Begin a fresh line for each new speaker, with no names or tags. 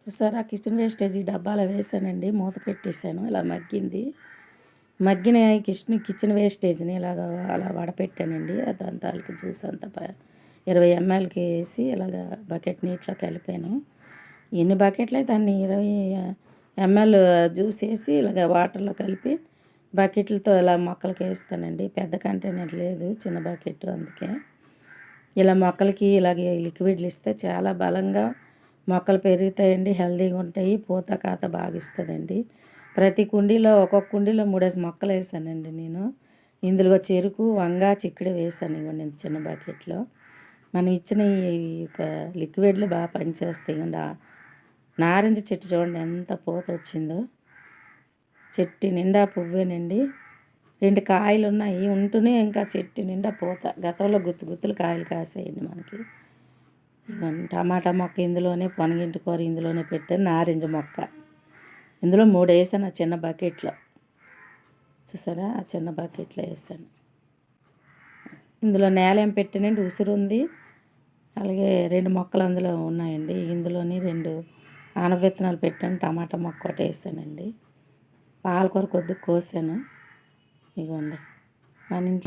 చూసారా kitchen wastage ఈ డబ్బాలో వేసానండి, మూత పెట్టేశాను. ఇలా మగ్గిన కిచెన్ వేస్టేజ్ని ఇలాగ అలా వడపెట్టానండి. దాని తాలూకు జ్యూస్ అంతా 20 mlకి వేసి ఇలాగ బకెట్ నీటిలో కలిపాను. ఎన్ని బకెట్లు అయితే అన్ని 20 ml జ్యూస్ వేసి ఇలాగ వాటర్లో కలిపి బకెట్లతో ఇలా మొక్కలకి వేస్తానండి. పెద్ద కంటైనర్ లేదు, చిన్న బకెట్, అందుకే ఇలా మొక్కలకి ఇలాగే లిక్విడ్లు ఇస్తే చాలా బలంగా మొక్కలు పెరుగుతాయండి, హెల్తీగా ఉంటాయి, పూత కాత బాగా ఇస్తుందండి. ప్రతి కుండీలో ఒక్కొక్క కుండీలో 3 మొక్కలు వేసానండి నేను. ఇందులో చెరుకు, వంగ, చిక్కుడు వేసాను ఇవ్వండి చిన్న బకెట్లో. మనం ఇచ్చిన ఈ లిక్విడ్లు బాగా పనిచేస్తాయి. ఇవ్వండి నారింజ చెట్టు చూడండి ఎంత పూత వచ్చిందో, చెట్టు నిండా పువ్వేనండి. 2 కాయలు ఉన్నాయి, ఉంటూనే ఇంకా చెట్టు నిండా పూత. గతంలో గుత్తులు కాయలు కాసాయండి మనకి. ఇవన్నీ టమాటా మొక్క ఇందులోనే, పొనగింటి కూర ఇందులోనే పెట్టాను, నారింజ మొక్క ఇందులో 3 వేసాను ఆ చిన్న బకెట్లో. చూసారా ఆ చిన్న బకెట్లో వేసాను. ఇందులో నేల ఏం పెట్టానండి, ఉసురు ఉంది, అలాగే 2 మొక్కలు అందులో ఉన్నాయండి. ఇందులోని 2 ఆనవిత్తనాలు పెట్టాను, టమాటా మొక్క ఒకటి వేసానండి. పాలకూర కొద్దిగా కోసాను. ఇదిగోండి మన ఇంట్లో